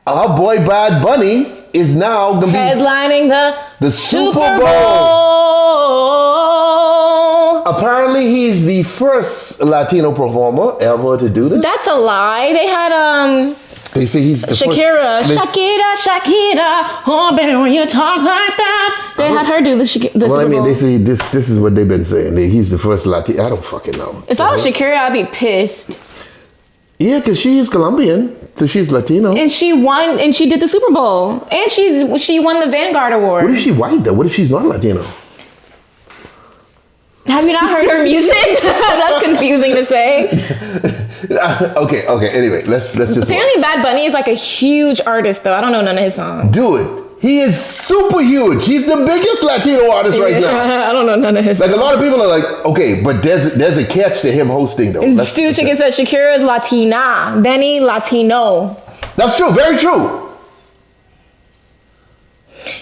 our boy Bad Bunny is now going to be headlining the Super Bowl. Apparently, he's the first Latino performer ever to do this. That's a lie. They had They say he's the Shakira. first. Shakira. Oh, baby, when you talk like that. They had her do the Super Bowl. They say this is what they've been saying. He's the first Latino. I don't fucking know. If I was Shakira, I'd be pissed. Yeah, because she's Colombian, so she's Latino. And she won, and she did the Super Bowl. And she won the Vanguard Award. What if she white though? What if she's not Latino? Have you not heard her music? That's confusing to say. Okay. Anyway, let's just Apparently watch. Bad Bunny is like a huge artist though. I don't know none of his songs. Dude, he is super huge. He's the biggest Latino artist right now. I don't know none of his Like songs. a lot of people are like, okay, but there's a catch to him hosting though. Stu Chicken says Shakira is Latina. Benny Latino. That's true. Very true.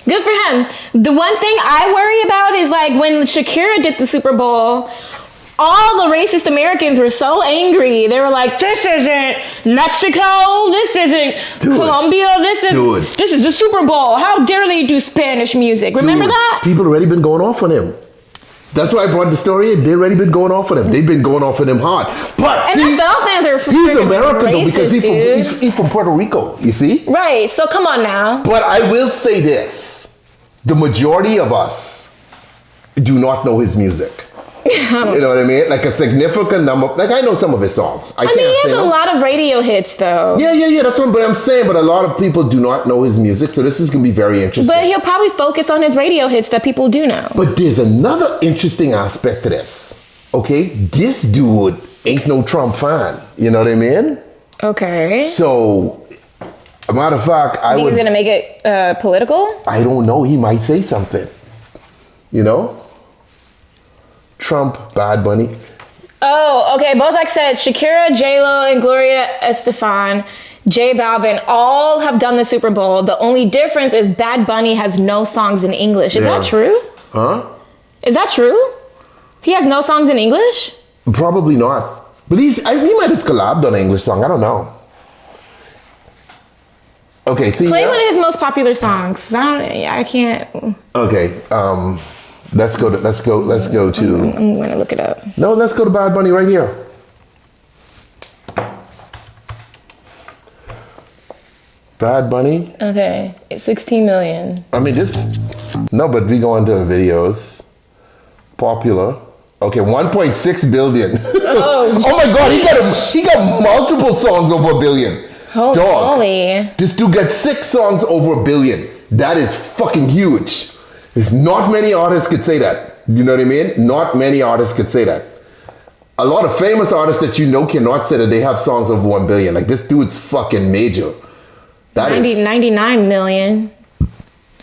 Good for him. The one thing I worry about is like when Shakira did the Super Bowl, all the racist Americans were so angry. They were like, this isn't Mexico. This isn't Colombia. This is the Super Bowl. How dare they do Spanish music? Remember that? People already been going off on him. That's why I brought the story in. They already been going off on him. They've been going off on him hard. But and see, NFL fans are he's American racist, though because he's from Puerto Rico. You see? Right. So come on now. But I will say this: the majority of us do not know his music. You know what I mean? Like a significant number. Like I know some of his songs. I mean, he has a lot of radio hits though. Yeah. That's what I'm saying. But a lot of people do not know his music, so this is gonna be very interesting. But he'll probably focus on his radio hits that people do know. But there's another interesting aspect to this. Okay, this dude ain't no Trump fan. You know what I mean? Okay. So, a matter of fact, I think he's gonna make it political. I don't know. He might say something. You know? Trump, Bad Bunny. Oh, okay. Bozak said Shakira, J-Lo, and Gloria Estefan, J Balvin all have done the Super Bowl. The only difference is Bad Bunny has no songs in English. Is that true? Huh? Is that true? He has no songs in English? Probably not. But he might have collabed on an English song. I don't know. Okay, see. Play one of his most popular songs. I can't. Okay. Let's go to. I'm gonna look it up. No, let's go to Bad Bunny right here. Bad Bunny. Okay, it's 16 million. I mean No, but we go into videos. Popular. Okay, 1.6 billion. Oh, oh my God, he got multiple songs over a billion. Holy. This dude got 6 songs over a billion. That is fucking huge. There's not many artists could say that. You know what I mean? Not many artists could say that. A lot of famous artists that you know cannot say that they have songs over 1 billion. Like this dude's fucking major. 99 million.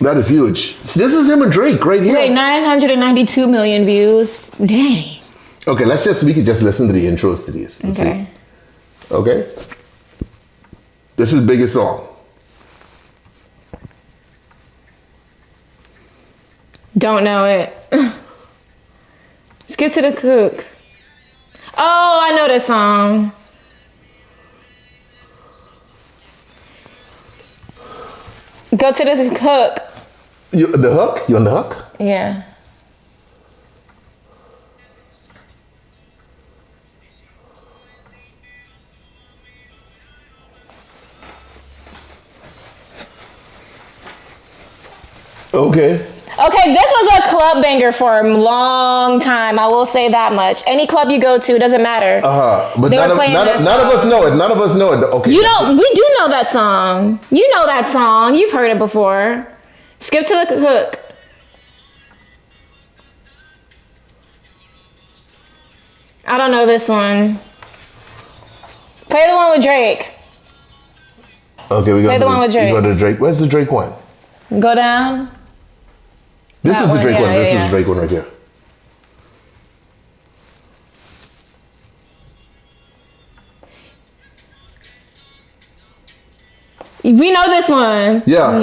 That is huge. This is him and Drake right here. Wait, 992 million views. Dang. Okay, we could just listen to the intros to these. Let's see. Okay? This is his biggest song. Don't know it. Skip to the Cook. Oh, I know this song. Go to the hook. The hook? You on the hook? Yeah. Okay. Okay, this was a club banger for a long time. I will say that much. Any club you go to, doesn't matter. But none of us know it. None of us know it. Okay. We do know that song. You know that song. You've heard it before. Skip to the hook. I don't know this one. Play the one with Drake. Okay, we got Play the one with Drake. We go to Drake. Where's the Drake one? Go down. This is the Drake one. This is the yeah. Drake one right here. We know this one. Yeah.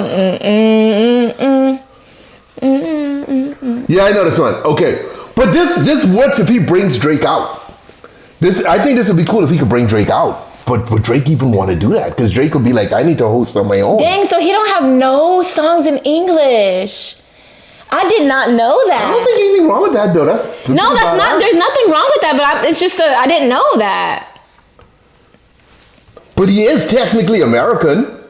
Yeah, I know this one. Okay. But this works if he brings Drake out. I think this would be cool if he could bring Drake out. But would Drake even want to do that? Because Drake would be like, I need to host on my own. Dang, so he don't have no songs in English. I did not know that. I don't think anything wrong with that, though. That's not. There's nothing wrong with that, but it's just that I didn't know that. But he is technically American.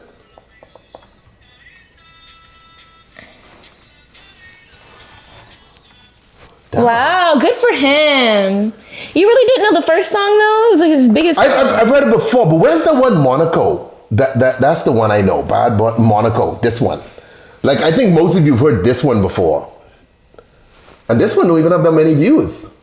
Wow, good for him. You really didn't know the first song though? It was like his biggest song. I've heard it before, but where's the one Monaco? That's the one I know. Bad Monaco. This one. Like I think most of you've heard this one before. And this one don't even have that many views.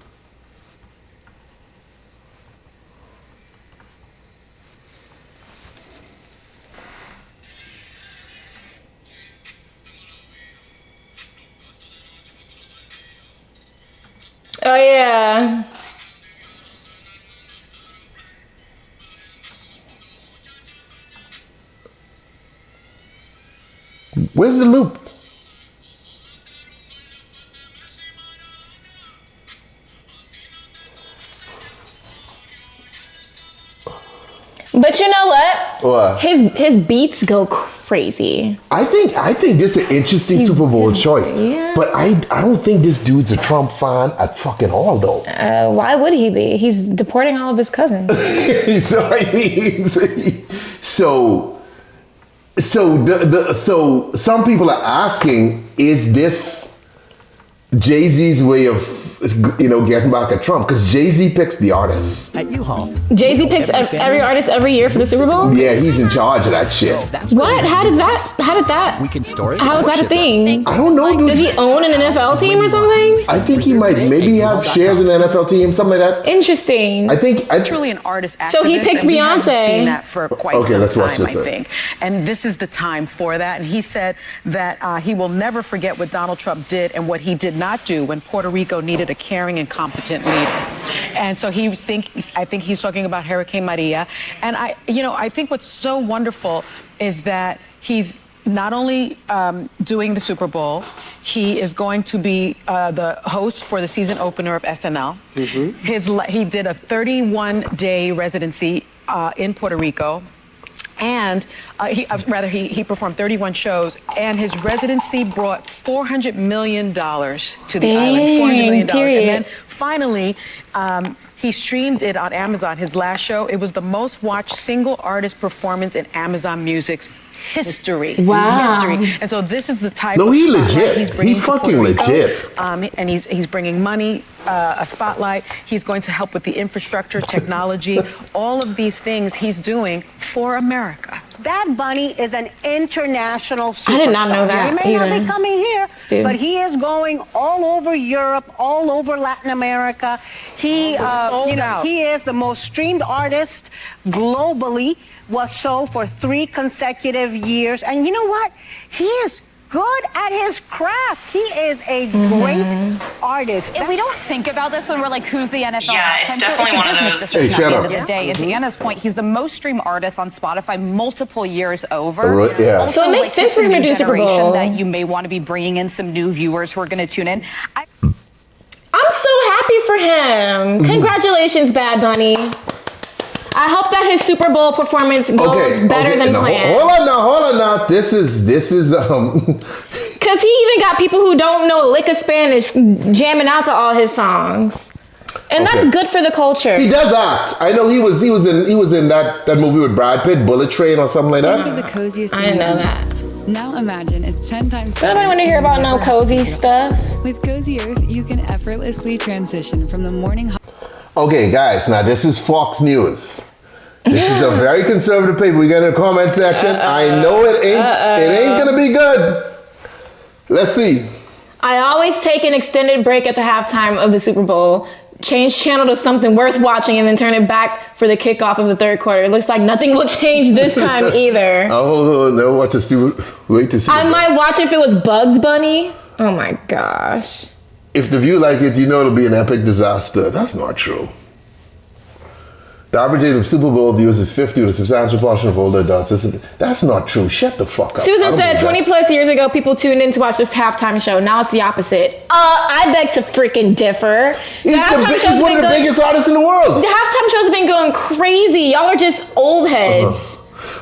Oh yeah. Where's the loop? But you know what? What? His beats go crazy. I think this is an interesting Super Bowl choice. Yeah. But I don't think this dude's a Trump fan at fucking all though. Why would he be? He's deporting all of his cousins. So I mean, so some people are asking, is this Jay-Z's way of getting back at Trump? Because Jay-Z picks the artists. At U-Haul. Jay-Z picks every artist every year for the Super Bowl? Yeah, he's in charge of that shit. What? How did that? We can store it. How is that a thing? I don't know, dude. Does he own an NFL team or something? I think he might maybe have shares in the NFL team, something like that. Interesting. I think Truly an artist activist. So he picked and we haven't Beyonce. seen that for quite Okay, some let's watch time, this, I think. And this is the time for that. And he said that he will never forget what Donald Trump did and what he did not do when Puerto Rico needed a caring and competent leader. And so I think he's talking about Hurricane Maria. And I think what's so wonderful is that he's not only doing the Super Bowl, he is going to be the host for the season opener of SNL. Mm-hmm. He did a 31-day residency in Puerto Rico. And he performed 31 shows, and his residency brought $400 million to the island. $400 million. Period. And then finally, he streamed it on Amazon, his last show. It was the most watched single artist performance in Amazon Music's history. Wow. History. And so this is the type No, of he spotlight legit. he's bringing He to fucking Puerto Rico. legit. And he's bringing money, a spotlight. He's going to help with the infrastructure, technology, all of these things he's doing for America. Bad Bunny is an international superstar. I did not know that He may not either. be coming here, Stu. but he is going all over Europe, all over Latin America. He, out. he is the most streamed artist globally. Was so for 3 consecutive years. And you know what? He is good at his craft. He is a great artist. And we don't think about this when we're like, who's the NFL? Yeah, it's definitely one of those. Hey, shut up. At the end of the day, and to Anna's point, he's the most streamed artist on Spotify multiple years over. Yeah. Also, So it makes sense it's for a him to new do Super generation Bowl. That you may want to be bringing in some new viewers who are going to tune in. I'm so happy for him. Congratulations, Bad Bunny. I hope that his Super Bowl performance goes better than now, planned. Hold on now. This is Because he even got people who don't know a lick of Spanish jamming out to all his songs. And Okay. that's good for the culture. he does act. I know he was in that movie with Brad Pitt, Bullet Train or something like Think of that. the coziest I thing didn't know you that. own. Now imagine it's 10 times Nobody want to hear about no cozy stuff. With Cozy Earth, you can effortlessly transition from the morning Okay, guys, now this is Fox News. This is a very conservative paper. We got in the comment section. I know it ain't gonna be good. Let's see. I always take an extended break at the halftime of the Super Bowl, change channel to something worth watching, and then turn it back for the kickoff of the third quarter. It looks like nothing will change this time either. Oh no, what to do? Wait to see. I might watch if it was Bugs Bunny. Oh my gosh. If the view like it, you know it'll be an epic disaster. That's not true. The average age of Super Bowl viewers is 50 with a substantial portion of older adults. That's not true. Shut the fuck up. Susan said 20 plus years ago, people tuned in to watch this halftime show. Now it's the opposite. I beg to freaking differ. He's one of the biggest artists in the world. The halftime shows have been going crazy. Y'all are just old heads.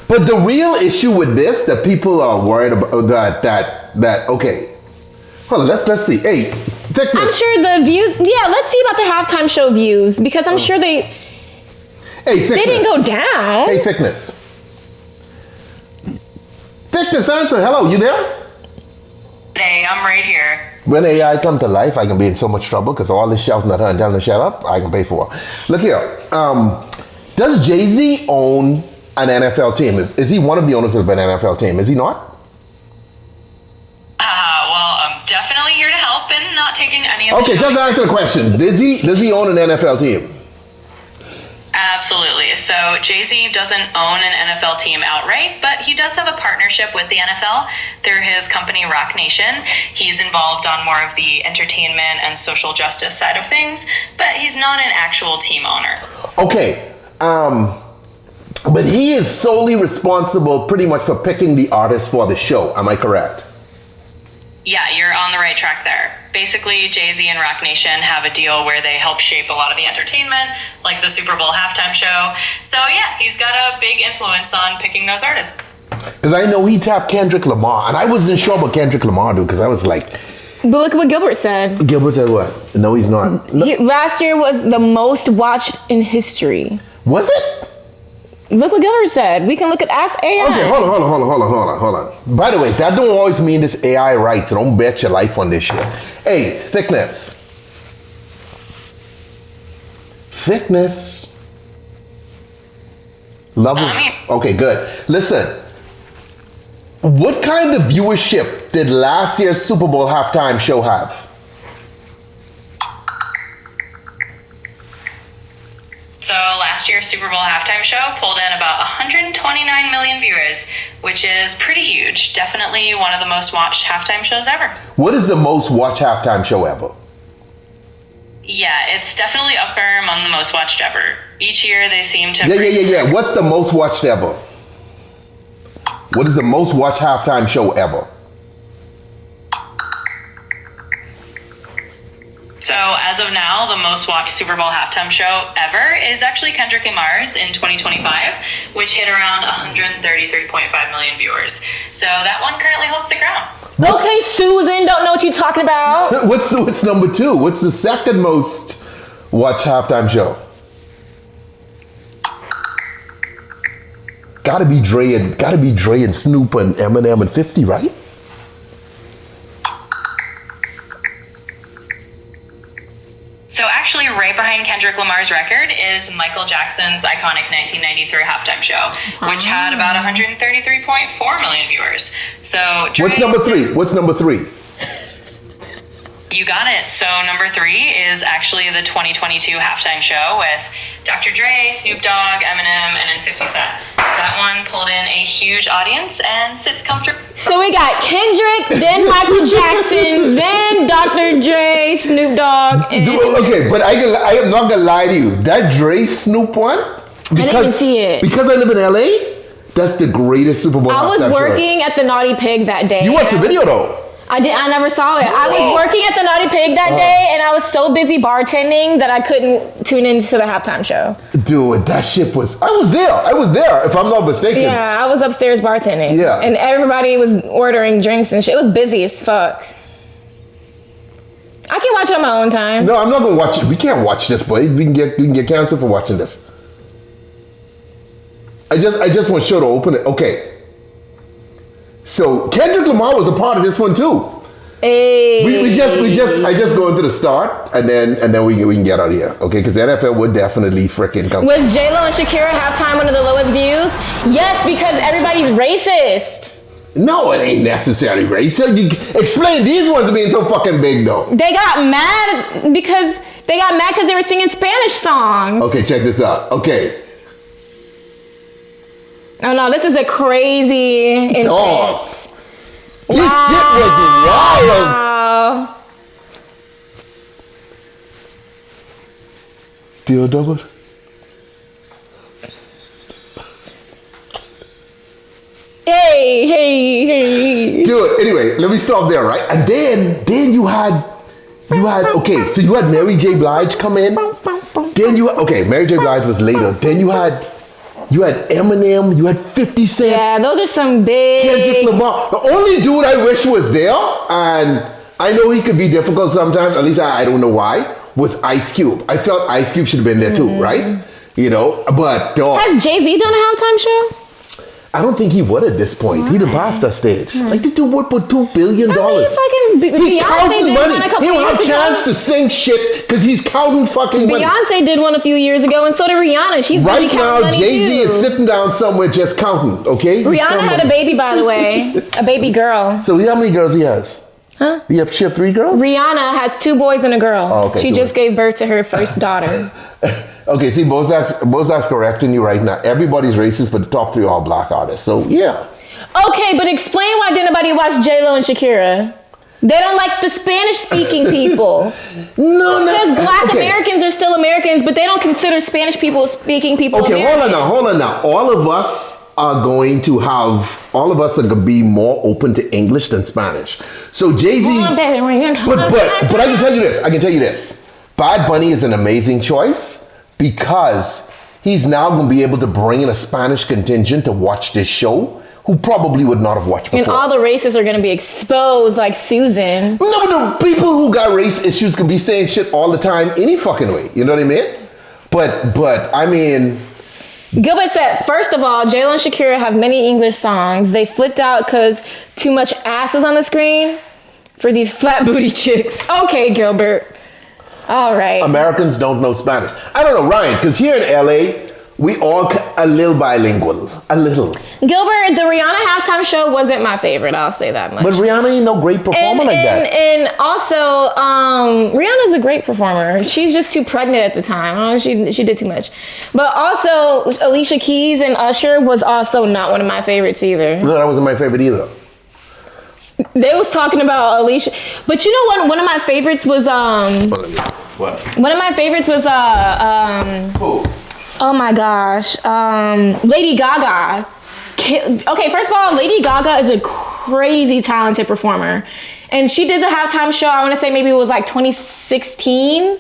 But the real issue with this that people are worried about that okay. Hold on, let's see. Hey, thickness. I'm sure the views. Yeah, let's see about the halftime show views because I'm sure they. Hey, thickness. They didn't go down. Hey, thickness. Thickness, answer. Hello, you there? Hey, I'm right here. When AI come to life, I can be in so much trouble because all this shouting at her and telling her to shut up, I can pay for her. Look here. Does Jay-Z own an NFL team? Is he one of the owners of an NFL team? Is he not? Well, I'm definitely here to help and not taking any of Okay, just answer the question. Does he own an NFL team? Absolutely. So Jay-Z doesn't own an NFL team outright, but he does have a partnership with the NFL through his company Rock Nation. He's involved on more of the entertainment and social justice side of things, but he's not an actual team owner. Okay. But he is solely responsible pretty much for picking the artists for the show. Am I correct? Yeah, you're on the right track there. Basically, Jay-Z and Rock Nation have a deal where they help shape a lot of the entertainment, like the Super Bowl halftime show. So yeah, he's got a big influence on picking those artists. Because I know he tapped Kendrick Lamar, and I wasn't sure about Kendrick Lamar, dude, because I was like... But look at what Gilbert said. Gilbert said what? No, he's not. No. Last year was the most watched in history. Was it? Look what Gilbert said. We can look at Ask AI. Okay, hold on. By the way, that don't always mean this AI right, so don't bet your life on this shit. Hey, thickness. Love of, okay, good. Listen, what kind of viewership did last year's Super Bowl halftime show have? So last year's Super Bowl halftime show pulled in about 129 million viewers, which is pretty huge. Definitely one of the most watched halftime shows ever. What is the most watched halftime show ever? Yeah, it's definitely up there among the most watched ever. Each year they seem to... Yeah. What's the most watched ever? What is the most watched halftime show ever? So as of now, the most watched Super Bowl halftime show ever is actually Kendrick Lamar's in 2025, which hit around 133.5 million viewers. So that one currently holds the crown. Okay, Susan, don't know what you're talking about. What's number two? What's the second most watched halftime show? Gotta be Dre and Snoop and Eminem and 50, right? So actually right behind Kendrick Lamar's record is Michael Jackson's iconic 1993 halftime show, which had about 133.4 million viewers. So What's number three? You got it. So number 3 is actually the 2022 halftime show with Dr. Dre, Snoop Dogg, Eminem, and then 50 Cent. That one pulled in a huge audience and sits comfortably. So we got Kendrick, then Michael Jackson, then Dr. Dre, Snoop Dogg. Okay, but I am not gonna lie to you. That Dre Snoop one, I didn't even see it. Because I live in LA, that's the greatest Super Bowl. I was working at the Naughty Pig that day. You watched the video though. I never saw it. I was working at the Naughty Pig that day, and I was so busy bartending that I couldn't tune into the halftime show. Dude, that shit was... I was there, if I'm not mistaken. Yeah, I was upstairs bartending. Yeah. And everybody was ordering drinks and shit. It was busy as fuck. I can watch it on my own time. No, I'm not gonna watch it. We can't watch this, boy. We can get canceled for watching this. I just want show to open it. Okay. So Kendrick Lamar was a part of this one too. Hey. I just go into the start and then we can get out of here, okay? Because the NFL would definitely freaking come. Was J-Lo and Shakira halftime one of the lowest views? Yes, because everybody's racist. No, it ain't necessarily racist. Explain these ones being so fucking big though. They got mad because they were singing Spanish songs. Okay, check this out. Okay. Oh no, this is a crazy intense. Dog. This shit was wild. Deal double. Hey. Dude, anyway, let me stop there, right? And then you had okay, so you had Mary J. Blige come in. Then Mary J. Blige was later. Then you had Eminem, you had 50 Cent. Yeah, those are some big... Kendrick Lamar. The only dude I wish was there, and I know he could be difficult sometimes, at least I don't know why, was Ice Cube. I felt Ice Cube should have been there too, right? You know, but dog. Has Jay-Z done a halftime show? I don't think he would at this point. He'd have passed that stage. Like, this dude would put $2 billion. I mean, He counting did money. one a couple He don't have years chance ago. to sing shit because he's counting fucking money. Beyonce did one a few years ago, and so did Rihanna. She's Right really now, counting money Jay-Z too. is sitting down somewhere just counting, okay? He's Rihanna counting had a money. baby, by the way. A baby girl. So how many girls he has? Huh? She have 3 girls? Rihanna has 2 boys and a girl. Oh, okay, She two just boys. gave birth to her first daughter. Okay, see, Bozak's correcting you right now. Everybody's racist, but the top 3 are all black artists. So, yeah. Okay, but explain why didn't nobody watch J-Lo and Shakira? They don't like the Spanish-speaking people. No. Because black Okay. Americans are still Americans, but they don't consider Spanish-speaking people Okay, Americans. hold on now. All of us are going to be more open to English than Spanish. So Jay-Z, but I can tell you this. Bad Bunny is an amazing choice because he's now going to be able to bring in a Spanish contingent to watch this show who probably would not have watched before. And all the races are going to be exposed like Susan. No, but the people who got race issues can be saying shit all the time any fucking way. You know what I mean? But I mean... Gilbert said, first of all, J-Lo and Shakira have many English songs. They flipped out because too much ass was on the screen for these flat booty chicks. Okay, Gilbert. All right. Americans don't know Spanish. I don't know, Ryan, because here in LA, we all a little bilingual. A little. Gilbert, the Rihanna halftime show wasn't my favorite. I'll say that much. But Rihanna ain't no great performer like that. And also, Rihanna's a great performer. She's just too pregnant at the time. I don't know, she did too much. But also, Alicia Keys and Usher was also not one of my favorites either. No, that wasn't my favorite either. They was talking about Alicia. But you know what? One of my favorites was, What? one of my favorites was, Who? oh my gosh, Lady Gaga. Okay, first of all, Lady Gaga is a crazy talented performer. And she did the halftime show, I want to say maybe it was like 2016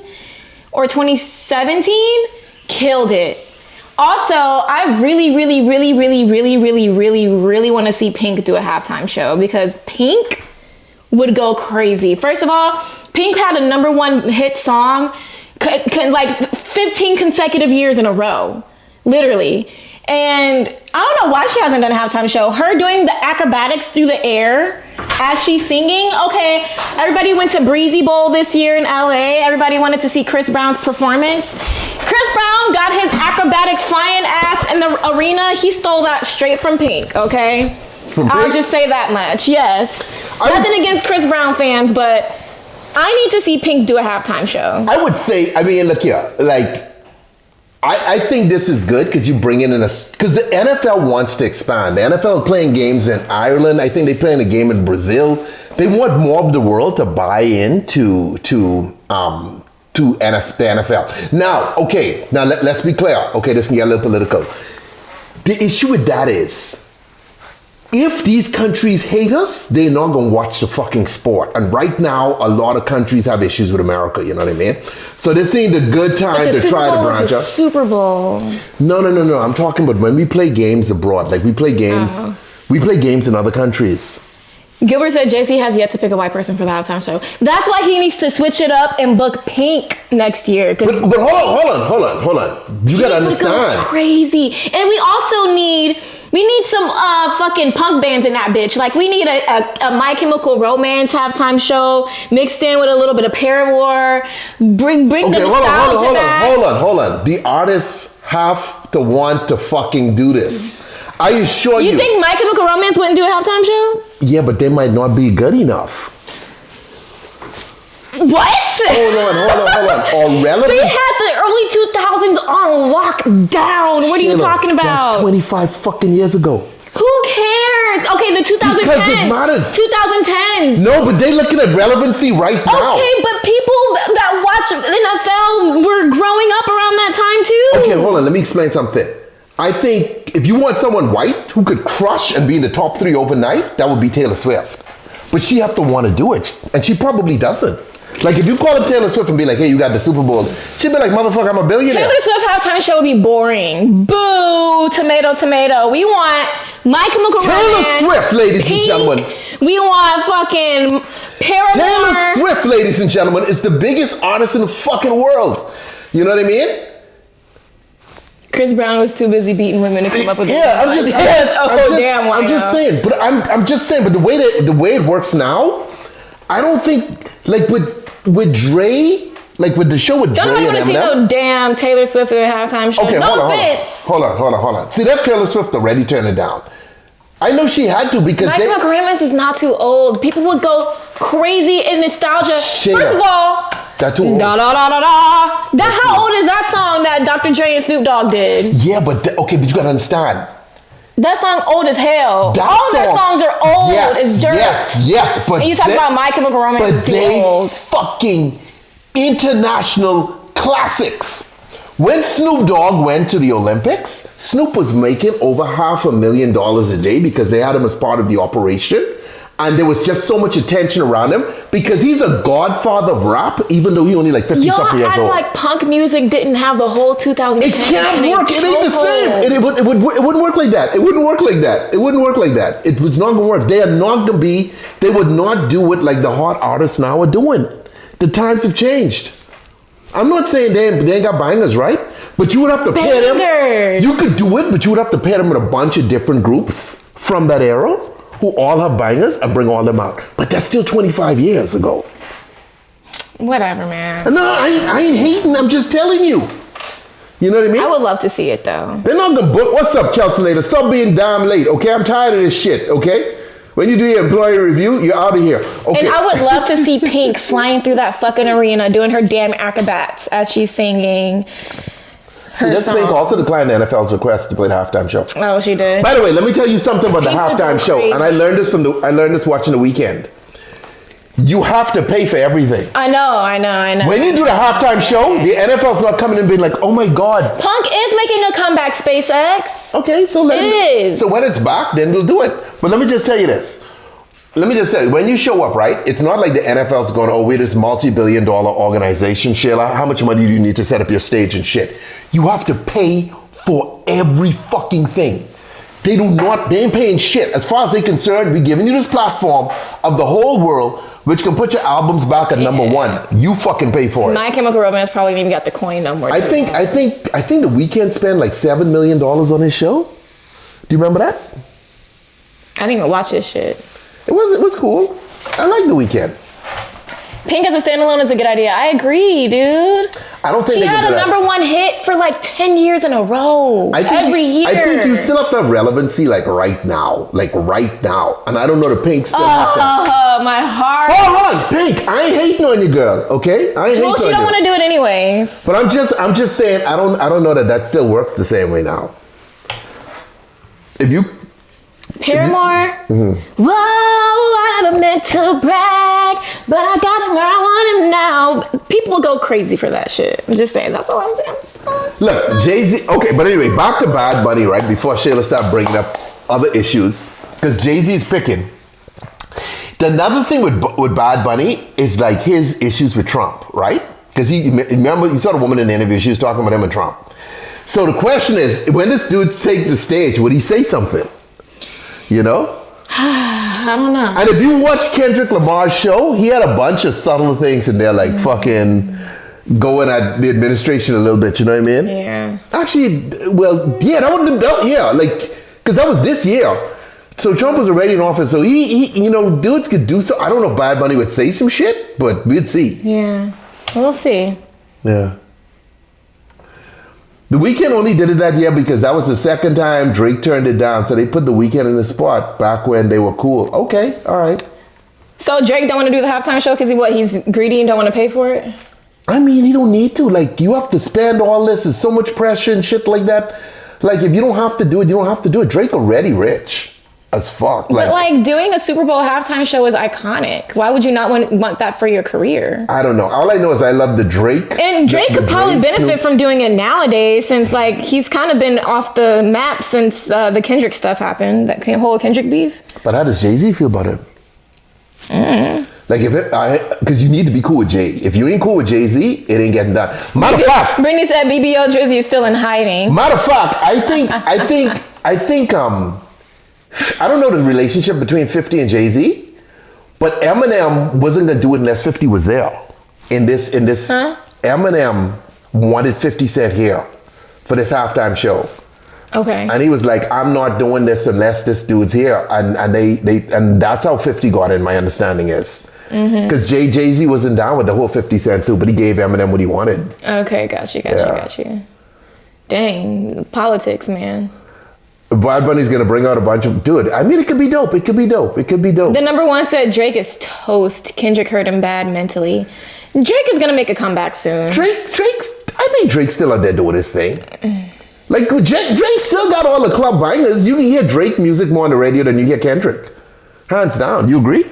or 2017. Killed it. Also, I really want to see Pink do a halftime show because Pink would go crazy. First of all, Pink had a #1 hit song like 15 consecutive years in a row, literally. And I don't know why she hasn't done a halftime show. Her doing the acrobatics through the air as she's singing. Okay, everybody went to Breezy Bowl this year in LA. Everybody wanted to see Chris Brown's performance. Chris Brown got his acrobatic flying ass in the arena. He stole that straight from Pink, okay? I'll just say that much, yes. Nothing against Chris Brown fans, but I need to see Pink do a halftime show. I would say, I mean, look here, like, I think this is good because you bring in because the NFL wants to expand. The NFL playing games in Ireland. I think they playing a game in Brazil. They want more of the world to buy into the NFL. Now, okay, let's be clear. Okay, this can get a little political. The issue with that is, if these countries hate us, they're not going to watch the fucking sport. And right now, a lot of countries have issues with America, you know what I mean? So this ain't the good time to try to branch out. Super Bowl. No. I'm talking about when we play games abroad. Like we play games in other countries. Gilbert said JC has yet to pick a white person for the halftime show. That's why he needs to switch it up and book Pink next year. But hold on. You gotta understand. Crazy. And we also need some fucking punk bands in that bitch. Like we need a My Chemical Romance halftime show mixed in with a little bit of Paramore. Bring the nostalgia back. Hold on. The artists have to want to fucking do this. I assure you. You think My Chemical Romance wouldn't do a halftime show? Yeah, but they might not be good enough. What? Hold on. Or relevant. They had the early 2000s on lockdown. What are you talking about? That's 25 fucking years ago. Who cares? Okay, the 2010s. Because it matters. 2010s. No, but they're looking at relevancy right now. Okay, but people that watch NFL were growing up around that time too. Okay, hold on. Let me explain something. I think if you want someone white who could crush and be in the top 3 overnight, that would be Taylor Swift. But she have to want to do it, and she probably doesn't. Like if you call up Taylor Swift and be like, "Hey, you got the Super Bowl," she'd be like, "Motherfucker, I'm a billionaire." Taylor Swift halftime show would be boring. Boo, tomato, tomato. We want My Chemical Taylor Romance, Swift, ladies Pink. and gentlemen. We want fucking Paramore. Taylor Swift, ladies and gentlemen, is the biggest artist in the fucking world. You know what I mean? Chris Brown was too busy beating women to come up with Yeah, I'm just saying. But I'm just saying. But the way it works now, I don't think like with Dre, like with the show with Dre and Don't want to see Eminem. no damn Taylor Swift at a halftime show. Okay, No offense. hold on. See, that Taylor Swift already turned it down. I know she had to because My Chemical Romance is not too old. People would go crazy in nostalgia. Shit. First of all, That too old. da da da da da. That how old is that song that Dr. Dre and Snoop Dogg did? Yeah, but but you gotta understand. That song old as hell. That All their song- songs are old as dirt. Yes, but And you talk about My Chemical Romance but is too they old. fucking international classics. When Snoop Dogg went to the Olympics, Snoop was making over $500,000 a day because they had him as part of the operation. And there was just so much attention around him because he's a godfather of rap, even though he only like 50 Y'all something years act old. like punk music didn't have the whole 2010. It can't work. It ain't the same. It wouldn't work like that. It wouldn't work like that. It wouldn't work like that. It was not going to work. They are not going to be, they would not do it like the hot artists now are doing. The times have changed. I'm not saying they ain't got bangers, right? But you would have to pair them. Bangers. You could do it, but you would have to pair them with a bunch of different groups from that era who all have bangers and bring all them out. But that's still 25 years ago. Whatever, man. No, I ain't hating. I'm just telling you. You know what I mean? I would love to see it though. They're not gonna book. What's up, Chelsea Nader? Stop being damn late, okay? I'm tired of this shit, okay? When you do your employee review, you're out of here. Okay. And I would love to see Pink flying through that fucking arena doing her damn acrobats as she's singing her See, this song. Pink also declined the NFL's request to play the halftime show. Oh, she did. By the way, let me tell you something about the Pink would halftime go show, crazy. and I learned this watching The Weeknd. You have to pay for everything. I know. When you do the halftime show, the NFL's not coming in and being like, "Oh my God." Punk is making a comeback, SpaceX. Okay, so It is. So when it's back, then we'll do it. But let me just tell you this. Let me just say, when you show up, right, it's not like the NFL's going, "Oh, we're this multi-billion-dollar organization, Sheila. How much money do you need to set up your stage and shit?" You have to pay for every fucking thing. They ain't paying shit. As far as they're concerned, we're giving you this platform of the whole world, which can put your albums back at number one. You fucking pay for it. My Chemical Romance probably even got the coin number. I think The Weeknd spent like $7 million on his show. Do you remember that? I didn't even watch this shit. It was cool. I like The Weeknd. Pink as a standalone is a good idea. I agree, dude. I don't think She they had can a do that. number one hit for like 10 years in a row. Every year. I think you still have to have relevancy like right now. And I don't know the Pink still have to. Oh, my heart. Hold on, Pink. I ain't hating on you, girl. Okay, I ain't hating Well, she on don't you. want to do it anyways. But I'm just saying. I don't know that still works the same way now. If you. Paramore. Mm-hmm. Whoa, I don't meant to brag, but I got him where I want him now. People will go crazy for that shit. I'm just saying. That's all I'm saying. I'm just saying. Look, Jay-Z. Okay, but anyway, back to Bad Bunny, right? Before Shayla start bringing up other issues, because Jay-Z is picking. The another thing with Bad Bunny is like his issues with Trump, right? Because remember, you saw the woman in the interview. She was talking about him and Trump. So the question is, when this dude takes the stage, would he say something? You know? I don't know. And if you watch Kendrick Lamar's show, he had a bunch of subtle things in there, like fucking going at the administration a little bit, you know what I mean? Yeah. Actually, well, yeah, because that was this year. So Trump was already in office, so he dudes could do so. I don't know if Bad Bunny would say some shit, but we'd see. Yeah. We'll see. Yeah. The Weeknd only did it that year because that was the second time Drake turned it down. So they put The Weeknd in the spot back when they were cool. Okay, all right. So Drake don't want to do the halftime show because he's greedy and don't want to pay for it? I mean, he don't need to. Like, you have to spend all this. There's so much pressure and shit like that. Like, if you don't have to do it, you don't have to do it. Drake already rich. as fuck. But like doing a Super Bowl halftime show is iconic. Why would you not want that for your career? I don't know. All I know is I love the Drake. And Drake could probably benefit from doing it nowadays, since like he's kind of been off the map since the Kendrick stuff happened, that whole Kendrick beef. But how does Jay-Z feel about it? Like because you need to be cool with Jay. If you ain't cool with Jay-Z, it ain't getting done. Matter of fact, Brittany said BBL Drizzy is still in hiding. Matter of fact, I think I don't know the relationship between 50 and Jay-Z, but Eminem wasn't gonna do it unless 50 was there. In this, Eminem wanted 50 Cent here for this halftime show. Okay. And he was like, I'm not doing this unless this dude's here. And that's how 50 got in, my understanding is. Because Jay-Z wasn't down with the whole 50 Cent too, but he gave Eminem what he wanted. Okay, got you. Dang, politics, man. Bad Bunny's gonna bring out a bunch of, dude, I mean, it could be dope. The number one said Drake is toast. Kendrick hurt him bad mentally. Drake is gonna make a comeback soon. I think Drake's still out there doing his thing. Like, Drake still got all the club bangers. You can hear Drake music more on the radio than you hear Kendrick. Hands down. You agree?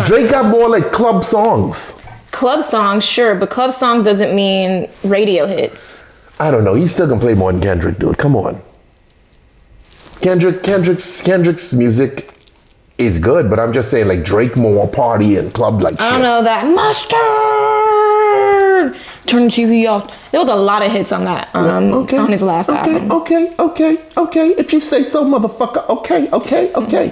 Drake got more like club songs. Club songs, sure, but club songs doesn't mean radio hits. I don't know. He still can play more than Kendrick, dude. Come on. Kendrick's music is good, but I'm just saying, like, Drake more party and club like shit. I don't know that. Mustard! Turn the TV off. There was a lot of hits on that, on his last album. Okay. If you say so, motherfucker. Okay.